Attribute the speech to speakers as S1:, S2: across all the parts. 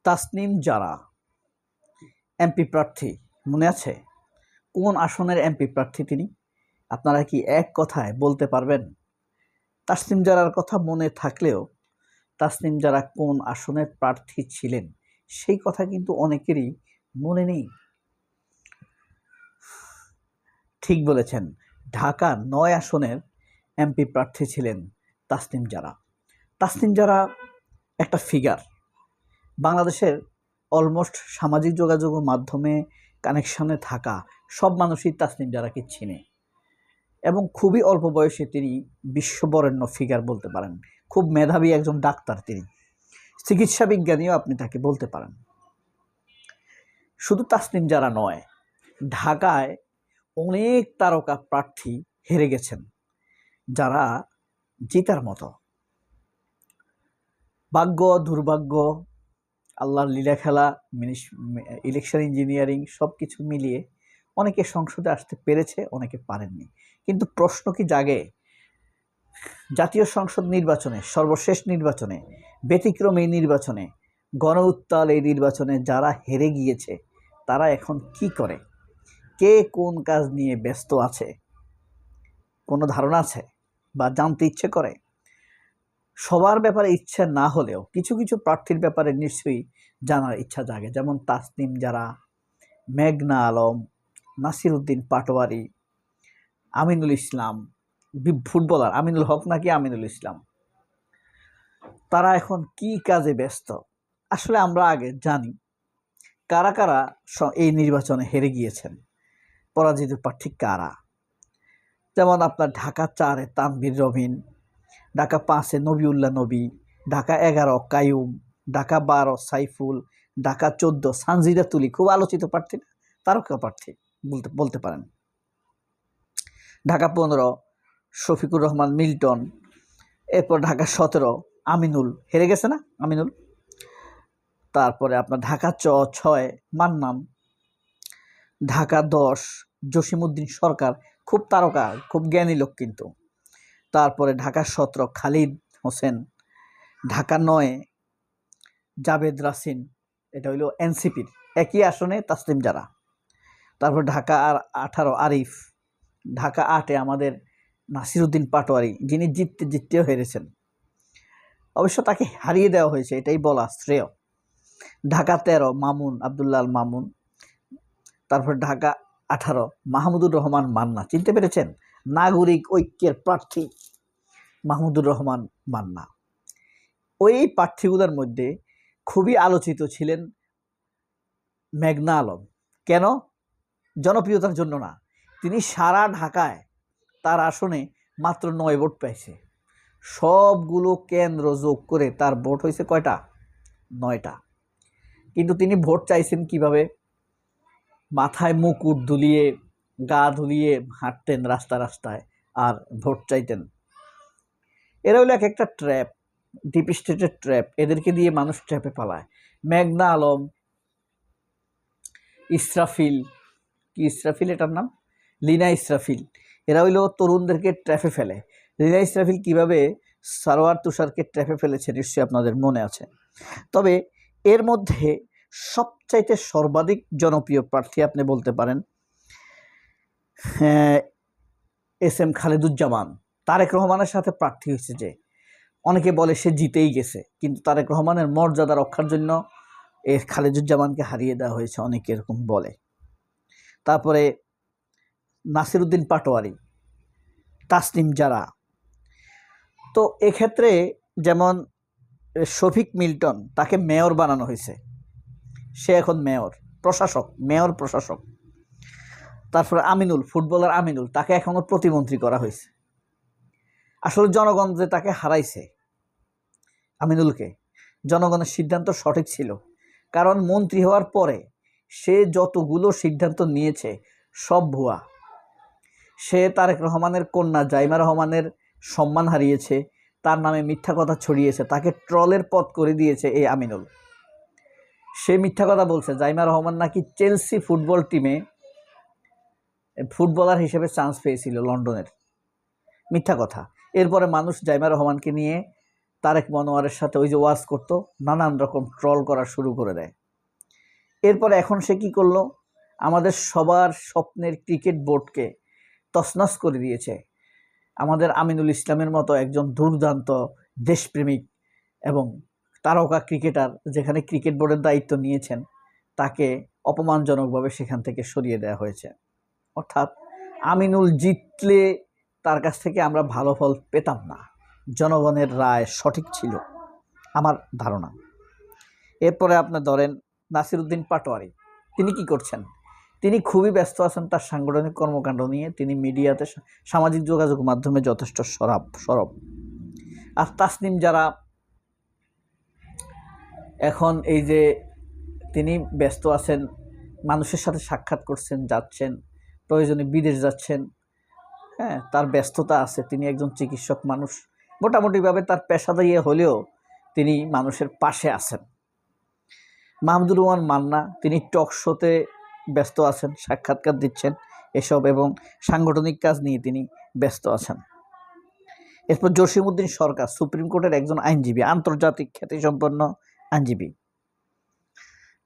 S1: তাসনিম জারা MP প্রার্থী, মনে আছে? কোন আসনের এমপি প্রার্থী তিনি? আপনারা কি এক কথায় বলতে পারবেন? তাসনিম জারার কথা মনে থাকলেও তাসনিম জারা কোন আসনের প্রার্থী ছিলেন সেই কথা কিন্তু অনেকেরই মনে নেই। ঠিক বলেছেন, ঢাকা ৯ আসনের এমপি প্রার্থী ছিলেন তাসনিম জারা। তাসনিম জারা একটা ফিগার, বাংলাদেশের অলমোস্ট সামাজিক যোগাযোগ মাধ্যমে কানেকশনে থাকা সব মানুষই তাসনিম জারাকে চিনে এবং খুবই অল্প বয়সে তিনি বিশ্ববরেণ্য ফিগার বলতে পারেন। খুব মেধাবী একজন ডাক্তার, তিনি চিকিৎসা বিজ্ঞানীও আপনি তাকে বলতে পারেন। শুধু তাসনিম জারা নয়, ঢাকায় অনেক তারকা প্রার্থী হেরে গেছেন যারা জেতার মতো। ভাগ্য দুর্ভাগ্য, আল্লাহর লীলা খেলা, ইলেকশন ইঞ্জিনিয়ারিং সব কিছু মিলিয়ে অনেকে সংসদে আসতে পেরেছে, অনেকে পারেননি। কিন্তু প্রশ্ন কি জাগে, জাতীয় সংসদ নির্বাচনে, সর্বশেষ নির্বাচনে, ব্যতিক্রম এই নির্বাচনে, গণ উত্তাল এই নির্বাচনে যারা হেরে গিয়েছে তারা এখন কি করে? কে কোন কাজ নিয়ে ব্যস্ত আছে? কোনো ধারণা আছে বা জানতে ইচ্ছে করে? সবার ব্যাপারে ইচ্ছা না হলেও কিছু কিছু প্রার্থীর ব্যাপারে নিশ্চয়ই জানার ইচ্ছা জাগে, যেমন তাসনিম জারা, মেঘনা আলম, নাসির উদ্দিন পাটোয়ারি, আমিনুল ইসলাম, ফুটবলার আমিনুল হক নাকি আমিনুল ইসলাম, তারা এখন কি কাজে ব্যস্ত? আসলে আমরা আগে জানি কারা কারা এই নির্বাচনে হেরে গিয়েছেন, পরাজিত প্রার্থী কারা। যেমন আপনার ঢাকা 4-এ তানভীর রবিন, ঢাকা 5-এ নবিউল্লাহ নবী, ঢাকা 11 কায়ুম, ঢাকা 12 সাইফুল, ঢাকা 14 সানজিদা তুলি, খুব আলোচিত প্রার্থী, তারকা প্রার্থী বলতে পারেন। ঢাকা 15 শফিকুর রহমান মিল্টন, এরপর ঢাকা 17 আমিনুল, হেরে গেছে না আমিনুল। তারপরে আপনার ঢাকা 6 মান্নান, ঢাকা 10 জসিমউদ্দিন সরকার, খুব তারকা, খুব জ্ঞানী লোক কিন্তু। তারপরে ঢাকা 17 খালিদ হোসেন, ঢাকা 9 জাবেদ রাসিন, এটা হইল এনসিপির একই আসনে তাসনিম জারা। তারপর ঢাকা 18 আরিফ, ঢাকা 8-এ আমাদের নাসির উদ্দিন পাটোয়ারি, যিনি জিততেও হেরেছেন, অবশ্য তাকে হারিয়ে দেওয়া হয়েছে এটাই বলা শ্রেয়। ঢাকা 13 মামুন, আবদুল্লাহ আল মামুন। তারপর ঢাকা 18 মাহমুদুর রহমান মান্না, চিনতে পেরেছেন? নাগরিক ঐক্যের প্রার্থী মাহমুদুর রহমান মান্না। ওই প্রার্থীগুলোর মধ্যে খুবই আলোচিত ছিলেন মেঘনা আলম। কেন? জনপ্রিয়তার জন্য না, তিনি সারা ঢাকায় তার আসনে মাত্র 9 ভোট পেয়েছে। সবগুলো কেন্দ্র যোগ করে তার ভোট হয়েছে কয়টা? 9টা। কিন্তু তিনি ভোট চাইছেন কিভাবে? মাথায় মুকুট দুলিয়ে, গা ধুলিয়ে হাঁটতেন রাস্তায় আর ভোট চাইতেন। এরা হলো একটা ট্র্যাপ, ডিপ স্টেটের ট্র্যাপ, এদেরকে দিয়ে মানুষ ট্র্যাপে পালায়। মেঘনা আলম, ইসরাফিল, কি ইসরাফিল এটার নাম, লিনা ইসরাফিল, এরা হইলো তরুণদেরকে ট্র্যাপে ফেলে। লিনা ইসরাফিল কিভাবে সারোয়ার তুষারকে ট্র্যাপে ফেলেছে নিশ্চয়ই আপনাদের মনে আছে। তবে এর মধ্যে সবচাইতে সর্বাধিক জনপ্রিয় প্রার্থী আপনি বলতে পারেন SM খালেদুজ্জামান। তারেক রহমানের সাথে প্রার্থী হয়েছে, যে অনেকে বলে সে জিতেই গেছে, কিন্তু তারেক রহমানের মর্যাদা রক্ষার জন্য খালেদুজ্জামানকে হারিয়ে দেওয়া হয়েছে, অনেকে এরকম বলে। তারপরে নাসির উদ্দিন পাটোয়ারি, তাসনিম জারা। তো এক্ষেত্রে যেমন শফিক মিল্টন, তাকে মেয়র বানানো হয়েছে, সে এখন মেয়র, প্রশাসক, মেয়র প্রশাসক। তারপরে আমিনুল, ফুটবলার আমিনুল, তাকে এখনো প্রতিমন্ত্রী করা হয়েছে। আসলে জনগণ যে তাকে হারাইছে আমিনুলকে, জনগণের সিদ্ধান্ত সঠিক ছিল, কারণ মন্ত্রী হওয়ার পরে সে যতগুলো সিদ্ধান্ত নিয়েছে সব ভুয়া। সে তারেক রহমানের কন্যা জাইমা রহমানের সম্মান হারিয়েছে, তার নামে মিথ্যা কথা ছড়িয়েছে, তাকে ট্রলের পথ করে দিয়েছে এই আমিনুল। সে মিথ্যা কথা বলছে জাইমা রহমান নাকি চেলসি ফুটবল টিমে ফুটবলার হিসেবে চান্স পেয়েছিল লন্ডনের, মিথ্যা কথা। এরপরে মানুষ জাইমা রহমানকে নিয়ে তারেক মনোয়ারের সাথে ওই যে ওয়াজ করতো, নানান রকম ট্রল করা শুরু করে দেয়। এরপরে এখন সে কি করলো, আমাদের সবার স্বপ্নের ক্রিকেট বোর্ডকে তছনছ করে দিয়েছে। আমাদের আমিনুল ইসলামের মতো একজন দুর্দান্ত দেশপ্রেমিক এবং তারকা ক্রিকেটার, যেখানে ক্রিকেট বোর্ডের দায়িত্ব নিয়েছেন, তাকে অপমানজনকভাবে সেখান থেকে সরিয়ে দেওয়া হয়েছে। অর্থাৎ আমিনুল জিতলে তার কাছ থেকে আমরা ভালো ফল পেতাম না। জনগণের রায় সঠিক ছিল আমার ধারণা। এরপরে আপনার ধরেন নাসিরউদ্দিন পাটোয়ারি, তিনি কি করছেন? তিনি খুবই ব্যস্ত আছেন তার সাংগঠনিক কর্মকাণ্ড নিয়ে। তিনি মিডিয়াতে, সামাজিক যোগাযোগ মাধ্যমে যথেষ্ট সরব। আর তাসনিম যারা এখন এই যে তিনি ব্যস্ত আছেন, মানুষের সাথে সাক্ষাৎ করছেন, যাচ্ছেন, প্রয়োজনে বিদেশ যাচ্ছেন, হ্যাঁ, তার ব্যস্ততা আছে। তিনি একজন চিকিৎসক মানুষ, মোটামুটিভাবে তার পেশাদারি হলেও তিনি মানুষের পাশে আছেন। মাহমুদুর রহমান মান্না, তিনি টক শোতে ব্যস্ত আছেন, সাক্ষাৎকার দিচ্ছেন এসব, এবং সাংগঠনিক কাজ নিয়ে তিনি ব্যস্ত আছেন। এরপর জসিমউদ্দিন সরকার, সুপ্রিম কোর্টের একজন আইনজীবী, আন্তর্জাতিক খ্যাতিসম্পন্ন আইনজীবী।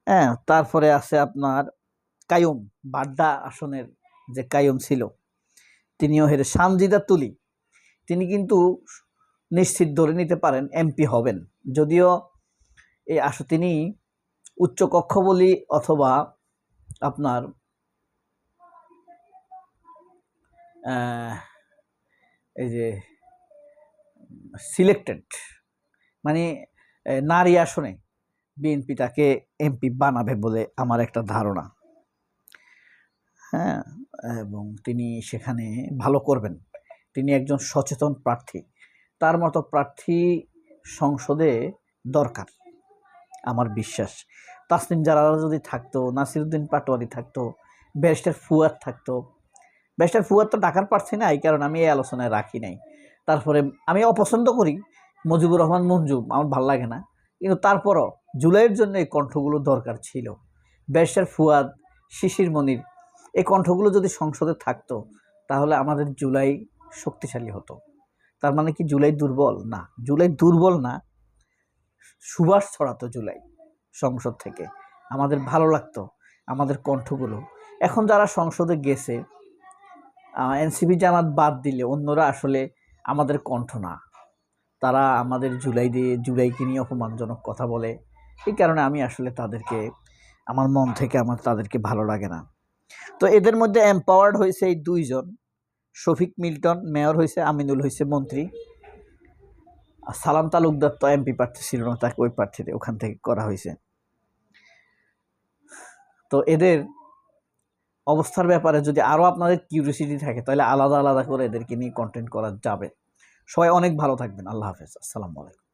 S1: হ্যাঁ, তারপরে আছে আপনার কাইয়ুম, বাড্ডা আসনের যে কাইয়ুম ছিল, তিনিও হেরে। সানজিদা তুলি, তিনি কিন্তু নিশ্চিত ধরে নিতে পারেন এমপি হবেন, যদিও এই তিনি উচ্চ কক্ষ বলি অথবা আপনার এই যে সিলেক্টেড, মানে নারী আসনে বিএনপি তাকে এমপি বানাবে বলে আমার একটা ধারণা। হ্যাঁ, এবং তিনি সেখানে ভালো করবেন। তিনি একজন সচেতন প্রার্থী, তার মতো প্রার্থী সংসদে দরকার আমার বিশ্বাস। তাসনিম জারারা যদি থাকতো, নাসিরউদ্দিন পাটোয়ারি থাকতো, ব্যারিস্টার ফুয়াদ থাকতো। ব্যারিস্টার ফুয়াদ তো ঢাকার প্রার্থী না, এই কারণে আমি এই আলোচনায় রাখি নাই। তারপরে আমি অপছন্দ করি মুজিবুর রহমান মঞ্জু, আমার ভালো লাগে না, কিন্তু তারপরও জুলাইয়ের জন্য এই কণ্ঠগুলো দরকার ছিল। ব্যারিস্টার ফুয়াদ, শিশির মনির, এই কণ্ঠগুলো যদি সংসদে থাকতো তাহলে আমাদের জুলাই শক্তিশালী হতো। তার মানে কি জুলাই দুর্বল? না, জুলাই দুর্বল না, সুবাস ছড়াতো জুলাই সংসদ থেকে, আমাদের ভালো লাগতো আমাদের কণ্ঠগুলো। এখন যারা সংসদে গেছে, এনসিপি জামাত বাদ দিলে অন্যরা আসলে আমাদের কণ্ঠ না, তারা আমাদের জুলাইকে নিয়ে অপমানজনক কথা বলে। এই কারণে আমি আসলে তাদেরকে, আমার মন থেকে আমার তাদেরকে ভালো লাগে না। তো এদের মধ্যে এম্পাওয়ার্ড হয়েছে এই দুইজন, শফিক মিল্টন মেয়র হয়েছে, আমিনুল হয়েছে মন্ত্রী, আর সালাম তালুকদার তো এমপি প্রার্থী ছিল না, তাকে ওই প্রার্থীতে ওখান থেকে করা হয়েছে। তো এদের অবস্থার ব্যাপারে যদি আরও আপনাদের কিউরিওসিটি থাকে তাহলে আলাদা আলাদা করে এদেরকে নিয়ে কন্টেন্ট করা যাবে। সবাই অনেক ভালো থাকবেন। আল্লাহ হাফেজ, আসসালামু আলাইকুম।